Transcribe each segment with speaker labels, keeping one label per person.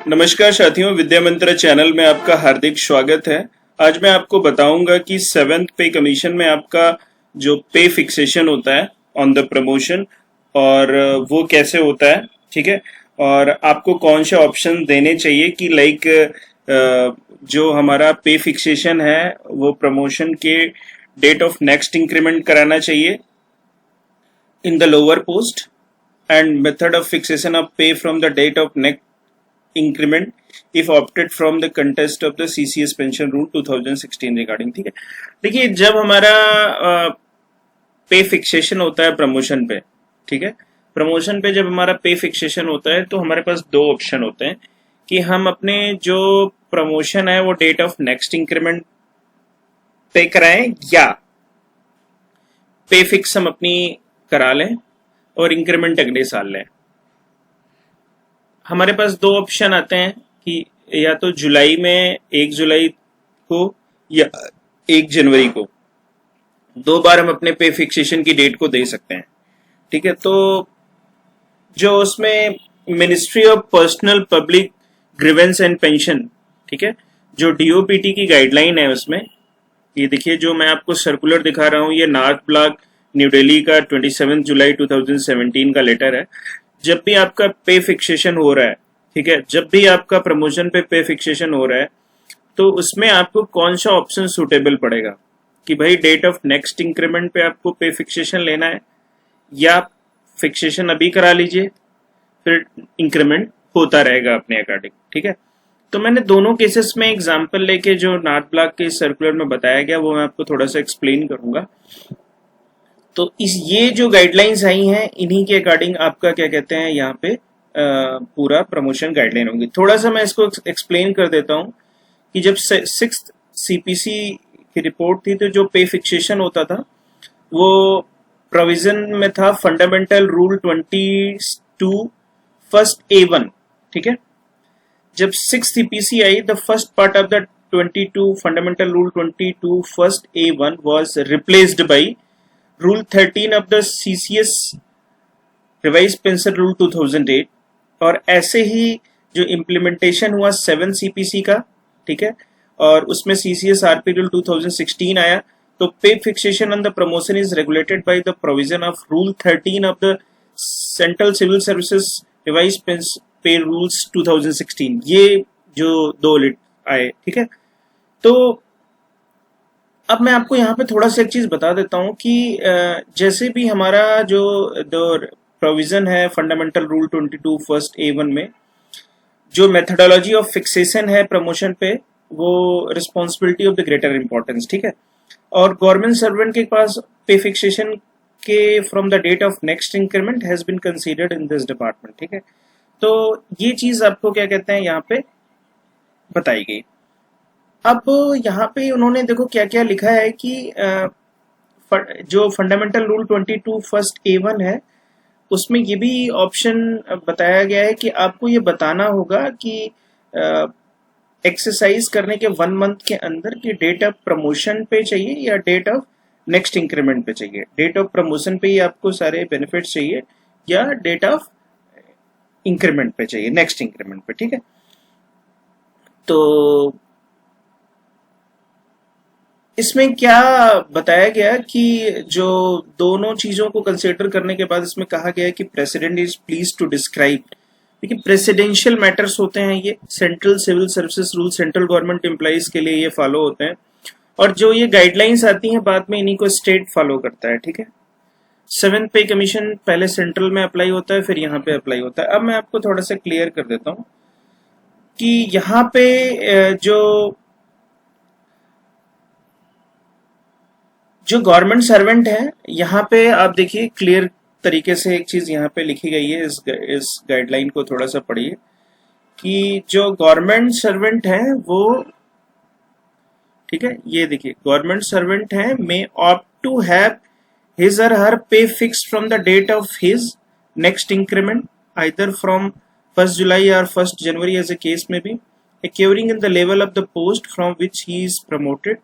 Speaker 1: नमस्कार साथियों, विद्या मंत्र चैनल में आपका हार्दिक स्वागत है। आज मैं आपको बताऊंगा कि 7th पे कमीशन में आपका जो पे फिक्सेशन होता है ऑन द प्रमोशन और वो कैसे होता है, ठीक है। और आपको कौन से ऑप्शन देने चाहिए कि लाइक जो हमारा पे फिक्सेशन है वो प्रमोशन के डेट ऑफ नेक्स्ट इंक्रीमेंट कराना चाहिए in the lower post and method of fixation of pay from the date of next increment if opted from the contest of the CCS pension rule 2016 regarding। ठीक है, देखिए जब हमारा पे fixation होता है प्रमोशन पे, ठीक है, प्रमोशन पे जब हमारा पे फिक्सेशन होता है तो हमारे पास दो ऑप्शन होते हैं कि हम अपने जो प्रमोशन है वो डेट ऑफ नेक्स्ट इंक्रीमेंट पे कराएं या पे फिक्स हम अपनी करा लें और इंक्रीमेंट अगले साल लें। हमारे पास दो ऑप्शन आते हैं कि या तो जुलाई में 1 जुलाई को या 1 जनवरी को, दो बार हम अपने पे फिक्सेशन की डेट को दे सकते हैं। ठीक है, तो जो उसमें ministry of personnel public grievance and pension, ठीक है, जो डीओपीटी की गाइडलाइन है उसमें ये देखिए, जो मैं आपको सर्कुलर दिखा रहा हूं ये नॉर्थ ब्लॉक न्यू दिल्ली का 27 जुलाई 2017 का लेटर है। जब भी आपका पे फिक्सेशन हो रहा है, ठीक है, जब भी आपका प्रमोशन पे फिक्सेशन हो रहा है तो उसमें आपको कौन सा ऑप्शन सूटेबल पड़ेगा कि भाई डेट ऑफ नेक्स्ट इंक्रीमेंट पे आपको पे फिक्सेशन लेना है या फिक्सेशन अभी करा लीजिए फिर इंक्रीमेंट होता रहेगा अपने अकॉर्डिंग। ठीक है, तो मैंने दोनों केसेस में एग्जांपल लेके जो नॉर्थ ब्लॉक के सर्कुलर में बताया गया वो मैं आपको थोड़ा सा एक्सप्लेन करूंगा। तो ये जो गाइडलाइंस आई हैं इन्हीं के अकॉर्डिंग आपका क्या कहते हैं यहाँ पे पूरा प्रमोशन गाइडलाइन होंगी। थोड़ा सा मैं इसको एक्सप्लेन कर देता हूँ कि जब 6th सीपीसी की रिपोर्ट थी तो जो पे फिक्सेशन होता था वो प्रोविजन में था फंडामेंटल रूल 22 फर्स्ट A1। ठीक है, जब 6th CPC I the first part of the 22 fundamental rule 22 first A1 was replaced by rule 13 of the CCS revise pension rule 2008। और ऐसे ही जो इम्प्लीमेंटेशन हुआ 7 CPC का, ठीक है, और उसमें CCS RP रूल 2016 आया। तो pay fixation on the promotion is regulated by the provision of rule 13 of the central civil services revise pay rules 2016। ये जो दो आए, ठीक है। तो अब मैं आपको यहाँ पे थोड़ा सा एक चीज बता देता हूँ कि जैसे भी हमारा जो प्रोविजन है फंडामेंटल रूल 22 फर्स्ट A1 में जो मेथडोलॉजी ऑफ फिक्सेशन है प्रमोशन पे वो responsibility of the greater importance, ठीक है। और गवर्नमेंट सर्वेंट के पास पे फिक्सेशन के from the date of next increment has been considered in this department. ठीक है, तो ये चीज आपको क्या कहते हैं यहाँ पे बताई गई। अब यहाँ पे उन्होंने देखो क्या क्या लिखा है कि जो फंडामेंटल रूल 22 फर्स्ट A1 है उसमें ये भी ऑप्शन बताया गया है कि आपको ये बताना होगा कि एक्सरसाइज करने के 1 मंथ के अंदर की डेट ऑफ प्रमोशन पे चाहिए या डेट ऑफ नेक्स्ट इंक्रीमेंट पे चाहिए। डेट ऑफ प्रमोशन पे ही आपको सारे बेनिफिट्स चाहिए या डेट ऑफ इंक्रीमेंट पे चाहिए, नेक्स्ट इंक्रीमेंट पे। ठीक है, तो इसमें क्या बताया गया कि जो दोनों चीजों को कंसीडर करने के बाद इसमें कहा गया है कि president is please to describe, देखिए प्रेसिडेंशियल मैटर्स होते हैं ये, central civil services rule central government employees के लिए ये फॉलो होते हैं और जो ये गाइडलाइंस आती हैं बाद में इन्हीं को स्टेट फॉलो करता है। ठीक है, 7th पे कमीशन पहले सेंट्रल में अप्लाई होता है फिर यहाँ पे अप्लाई होता है। अब मैं आपको थोड़ा सा क्लियर कर देता हूँ कि यहाँ पे जो गवर्नमेंट सर्वेंट है यहाँ पे आप देखिए क्लियर तरीके से एक चीज यहाँ पे लिखी गई है, इस गाइडलाइन को थोड़ा सा पढ़िए कि जो गवर्नमेंट सर्वेंट है वो, ठीक है, ये देखिए गवर्नमेंट सर्वेंट है may opt to have his or her pay fixed from the date of his next increment either from 1st July or 1st January as a case may be, occurring in the level of the post from which he is promoted,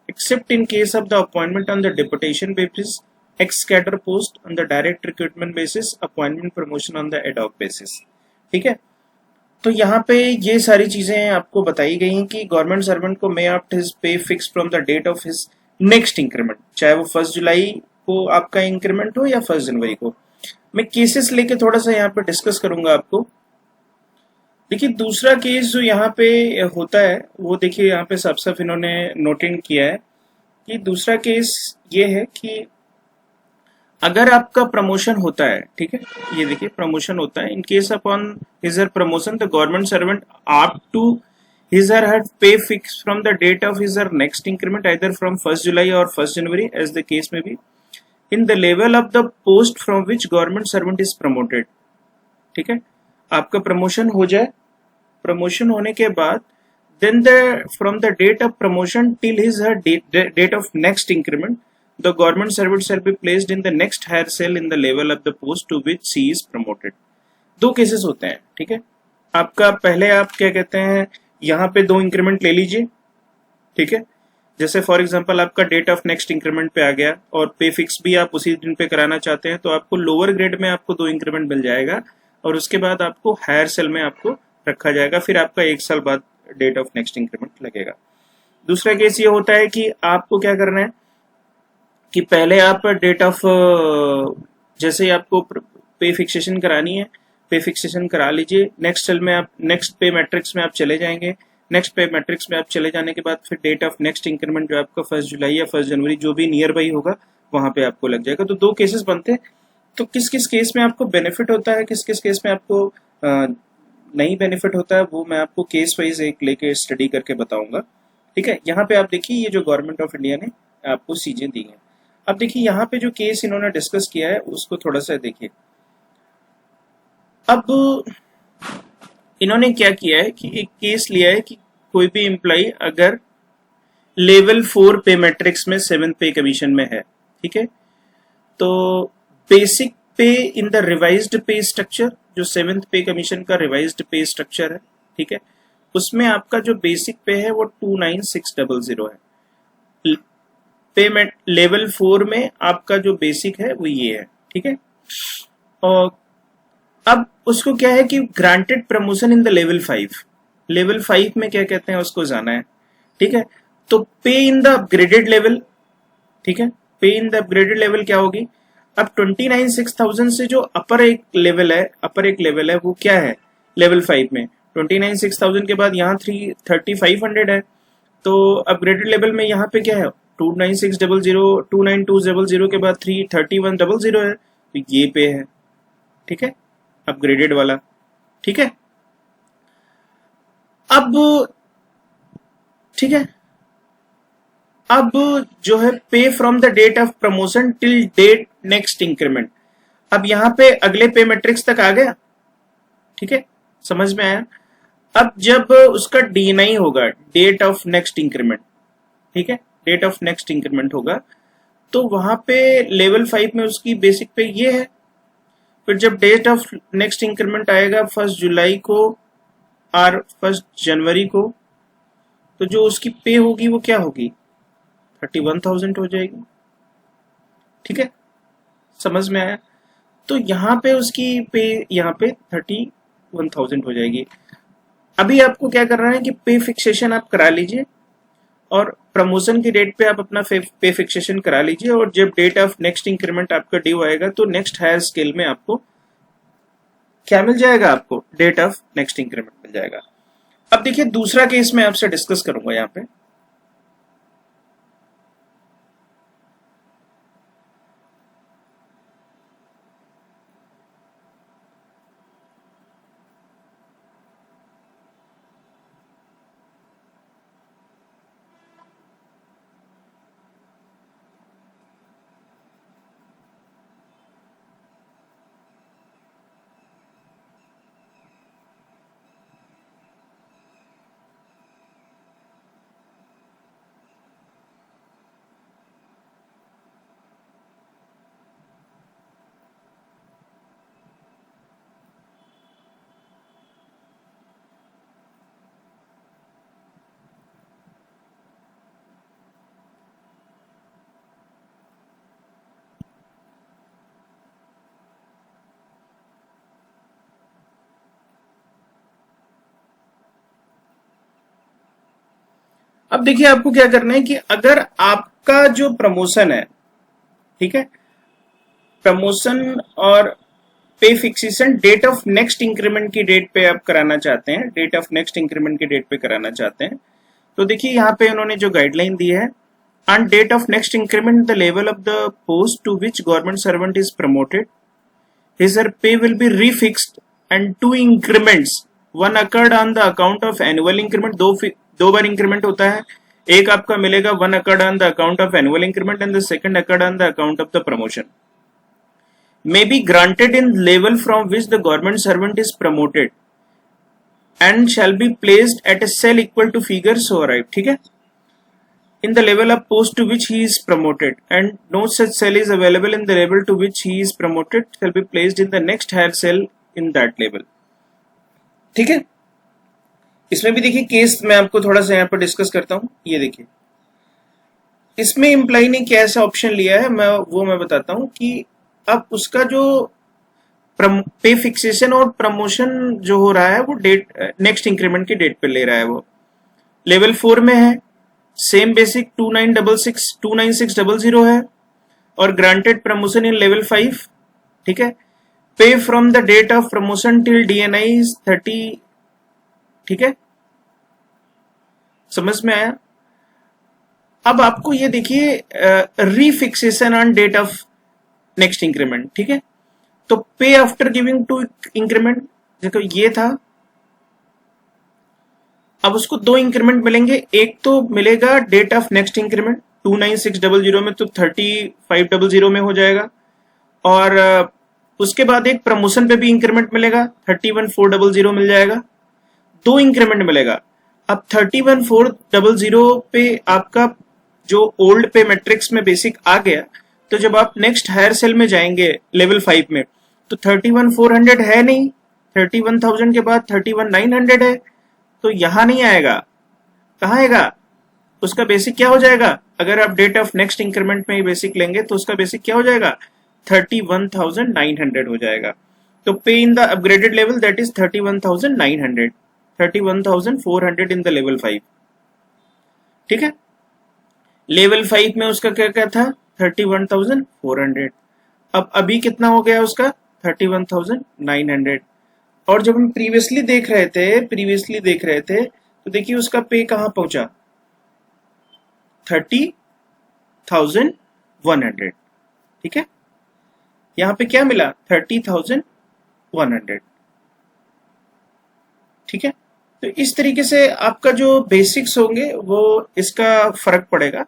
Speaker 1: except in case of the appointment on the deputation basis, ex cadre post on the direct recruitment basis, appointment promotion on the ad hoc basis। ठीक है, तो यहाँ पे ये सारी चीजें आपको बताई गई हैं कि गवर्नमेंट सर्वेंट को may opt his pay fix from the date of his next increment, चाहे वो 1 जुलाई को आपका इंक्रीमेंट हो या 1 जनवरी को। मैं केसेस लेके थोड़ा सा यहाँ पे डिस्कस करूंगा आपको। देखिए दूसरा केस जो यहाँ पे होता है वो देखिए यहाँ पे साफ साफ इन्होंने नोट इन किया है कि दूसरा केस ये है कि अगर आपका प्रमोशन होता है, ठीक है, ये देखिए प्रमोशन होता है, in case upon his her promotion the government servant up to his or her pay fixed from the date of his or next increment either from 1st July or 1st January as the case may be in the level of the post from which government servant is promoted। ठीक है, आपका promotion हो जाए, promotion होने के बाद then the from the date of promotion till his her date of next increment the government servant shall be placed in the next higher cell in the level of the post to which he is promoted। दो cases होते हैं, ठीक है। आपका पहले आप क्या कहते हैं, यहाँ पे 2 इंक्रीमेंट ले लीजिए, ठीक है। जैसे फॉर एग्जांपल आपका डेट ऑफ नेक्स्ट इंक्रीमेंट पे आ गया और पे फिक्स भी आप उसी दिन पे कराना चाहते हैं तो आपको लोअर ग्रेड में आपको 2 इंक्रीमेंट मिल जाएगा और उसके बाद आपको हायर सेल में आपको रखा जाएगा, फिर आपका 1 साल बाद डेट ऑफ नेक्स्ट इंक्रीमेंट लगेगा। दूसरा केस ये होता है कि आपको क्या करना है कि पहले आप डेट ऑफ जैसे ही आपको पे फिक्सेशन करानी है, पे फिक्सेशन करा लीजिए, नेक्स्ट सेल में आप नेक्स्ट पे मैट्रिक्स में आप चले जाएंगे, नेक्स्ट पे मैट्रिक्स में आप चले जाने के बाद फिर डेट ऑफ नेक्स्ट इंक्रीमेंट जो आपका 1 जुलाई या 1 जनवरी जो भी नियर बाई होगा वहां पे आपको लग जाएगा। तो दो केसेस बनते हैं, तो किस किस केस में आपको बेनिफिट होता है, किस किस केस में आपको नहीं बेनिफिट होता है, वो मैं आपको केस वाइज एक लेके स्टडी करके बताऊंगा। ठीक है, यहाँ पे आप देखिए ये जो गवर्नमेंट ऑफ इंडिया ने आपको चीजें दी हैं। अब देखिए यहाँ पे जो केस इन्होंने डिस्कस किया है उसको थोड़ा सा देखिए। अब इन्होंने क्या किया है कि एक केस लिया है कि कोई भी एम्प्लॉय अगर लेवल 4 पे मैट्रिक्स में 7th पे कमीशन में है, ठीक है, तो बेसिक पे इन द रिवाइज्ड पे स्ट्रक्चर, जो 7th पे कमीशन का रिवाइज्ड पे स्ट्रक्चर है, ठीक है, उसमें आपका जो बेसिक पे है वो 29600 है। पेमेंट लेवल 4 में आपका जो बेसिक है वो ये है, ठीक है। और अब उसको क्या है कि granted promotion in the level 5, level 5 में क्या कहते हैं उसको जाना है, ठीक है। तो पे इन द अपग्रेडेड लेवल, ठीक है, पे इन द अपग्रेडेड लेवल क्या होगी, अब 29,6000 से जो अपर एक लेवल है, अपर एक लेवल है वो क्या है लेवल 5 में 29,6000 के बाद यहाँ 3500 है, तो अपग्रेडेड लेवल में यहाँ पे क्या है 29600, 29200 के बाद 33100 है, तो ये पे है, ठीक है, अपग्रेडेड वाला, ठीक है। अब ठीक है, अब जो है pay from the date of promotion till date next increment, अब यहां पे अगले पे मैट्रिक्स तक आ गया, ठीक है, समझ में आया। अब जब उसका D9 होगा, डेट ऑफ नेक्स्ट इंक्रीमेंट, ठीक है, डेट ऑफ नेक्स्ट इंक्रीमेंट होगा, तो वहां पे लेवल 5 में उसकी बेसिक पे ये है। फिर जब डेट ऑफ नेक्स्ट इंक्रीमेंट आएगा 1 जुलाई को और 1 जनवरी को, तो जो उसकी पे होगी वो क्या होगी 31,000 हो जाएगी, ठीक है, समझ में आया। तो यहाँ पे उसकी पे यहाँ पे 31,000 हो जाएगी। अभी आपको क्या करना है कि पे फिक्सेशन आप करा लीजिए और प्रमोशन की डेट पे आप अपना पे फिक्सेशन करा लीजिए और जब डेट ऑफ नेक्स्ट इंक्रीमेंट आपका ड्यू आएगा तो नेक्स्ट हायर स्केल में आपको क्या मिल जाएगा, आपको डेट ऑफ नेक्स्ट इंक्रीमेंट मिल जाएगा। अब देखिए दूसरा केस मैं आपसे डिस्कस करूंगा यहाँ पे। अब देखिए आपको क्या करना है कि अगर आपका जो प्रमोशन है, ठीक है, प्रमोशन और pay fixation date of next increment की डेट पे आप कराना चाहते हैं, डेट ऑफ नेक्स्ट इंक्रीमेंट की डेट पे कराना चाहते हैं, तो देखिए यहाँ पे उन्होंने जो गाइडलाइन दी है, on date of next increment the level of the post to which government servant is promoted his or pay will be refixed and two increments one occurred on the account of annual increment, दो बार increment होता है, एक आपका मिलेगा one occurred on the account of annual increment and the second occurred on the account of the promotion, may be granted in level from which the government servant is promoted and shall be placed at a cell equal to figure so arrived, ठीक है, in the level of post to which he is promoted and no such cell is available in the level to which he is promoted shall be placed in the next higher cell in that level, ठीक है। इसमें भी देखिए case मैं आपको थोड़ा सा यहाँ पर डिस्कस करता हूँ। ये देखिए इसमें एम्प्लॉय ने क्या ऐसा ऑप्शन लिया है, मैं बताता हूँ कि अब उसका जो पे फिक्सेशन और प्रमोशन जो हो रहा है वो डेट नेक्स्ट इंक्रीमेंट की डेट पे ले रहा है, वो लेवल 4 में है, सेम बेसिक 29600 है और ग्रांटेड प्रमोशन इन लेवल 5, ठीक है, pay from the date of promotion till DNI 30, ठीक है, समझ में आया। अब आपको ये देखिए refixation on date of next increment, ठीक है, तो पे आफ्टर गिविंग टू इंक्रीमेंट, देखो ये था, अब उसको दो इंक्रीमेंट मिलेंगे, एक तो मिलेगा डेट ऑफ नेक्स्ट इंक्रीमेंट 29600 में तो 3500 में हो जाएगा, और उसके बाद एक प्रमोशन पे भी इंक्रीमेंट मिलेगा 31400 मिल जाएगा, दो इंक्रीमेंट मिलेगा। अब 31400 पे आपका जो ओल्ड पे मैट्रिक्स में बेसिक आ गया, तो जब आप नेक्स्ट हायर सेल में जाएंगे लेवल 5 में तो 31400 है नहीं, 31000 के बाद 31900 है, तो यहां नहीं आएगा, कहां आएगा, उसका बेसिक क्या हो जाएगा, अगर आप डेट ऑफ नेक्स्ट इंक्रीमेंट में ही बेसिक लेंगे तो उसका बेसिक क्या हो जाएगा 31900 हो जाएगा। तो पे in the upgraded level that is 31900, 31400 in the level 5, ठीक है। लेवल 5 में उसका क्या क्या था 31400, अब अभी कितना हो गया उसका 31900, और जब हम प्रीवियसली देख रहे थे तो देखिए उसका पे कहां पहुंचा 30100, ठीक है, यहां पे क्या मिला 30100, ठीक है। तो इस तरीके से आपका जो बेसिक्स होंगे वो इसका फर्क पड़ेगा,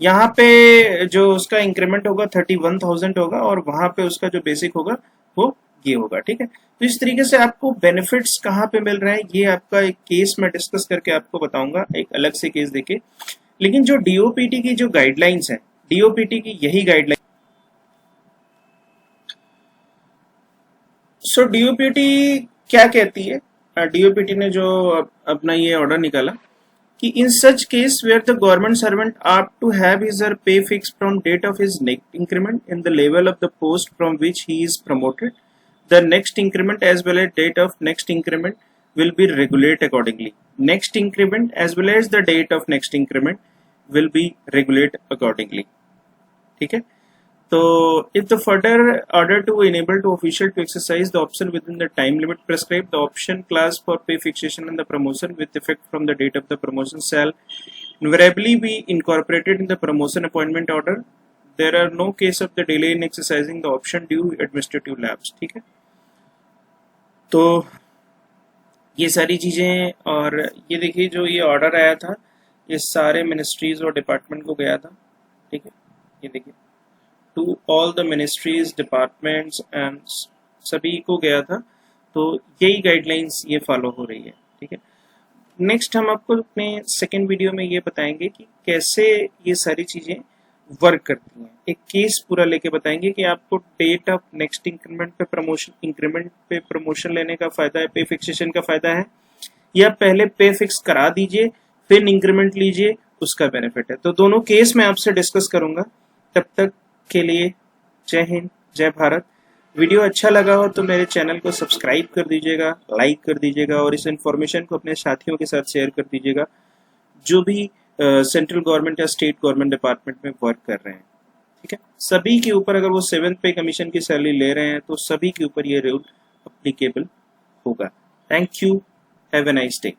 Speaker 1: यहाँ पे जो उसका इंक्रीमेंट होगा 31000 होगा और वहां पे उसका जो बेसिक होगा वो ये होगा, ठीक है। तो इस तरीके से आपको बेनिफिट्स कहाँ पे मिल रहे हैं ये आपका एक केस में डिस्कस करके आपको बताऊंगा, एक अलग से केस देके। लेकिन जो डीओपीटी की जो गाइडलाइंस है, डीओपीटी की यही गाइडलाइन, सो डीओपीटी क्या कहती है, डीओपीटी ने जो अपना ये ऑर्डर निकाला कि in such case where the government servant ought to have his or pay fixed from date of his next increment in the level of the post from which he is promoted, the next increment as well as date of next increment will be regulated accordingly. Next increment as well as the date of next increment will be regulated accordingly. ठीक है, तो if the further order to enable to official to exercise the option within the time limit prescribed, the option class for pay fixation and the promotion with effect from the date of the promotion shall invariably be incorporated in the promotion appointment order. There are no case of the delay in exercising the option due administrative lapse, ठीक है। तो ये सारी चीजें, और ये देखिए जो ये ऑर्डर आया था ये सारे मिनिस्ट्रीज और डिपार्टमेंट को गया था, ठीक है, ये देखिए to all the ministries departments and सभी को गया था, तो यही गाइडलाइंस ये फॉलो हो रही है, ठीक है। नेक्स्ट हम आपको अपने सेकेंड वीडियो में ये बताएंगे कि कैसे ये सारी चीजें वर्क करती हैं, एक केस पूरा लेके बताएंगे कि आपको डेट ऑफ नेक्स्ट इंक्रीमेंट पे प्रमोशन लेने का फायदा है, पे फिक्सेशन का फायदा है, या पहले पे फिक्स करा दीजिए फिर इंक्रीमेंट लीजिए उसका बेनिफिट है। तो दोनों केस मैं आपसे डिस्कस करूंगा। तब तक के लिए जय हिंद, जय भारत। वीडियो अच्छा लगा हो तो मेरे चैनल को सब्सक्राइब कर दीजिएगा, लाइक कर दीजिएगा और इस इन्फॉर्मेशन को अपने साथियों के साथ शेयर कर दीजिएगा। जो भी सेंट्रल गवर्नमेंट या स्टेट गवर्नमेंट डिपार्टमेंट में वर्क कर रहे हैं, ठीक है। सभी के ऊपर अगर वो 7th पे कमीशन की सैलरी ले रहे हैं तो सभी के ऊपर ये रूल अप्लीकेबल होगा। Thank you, have a nice day.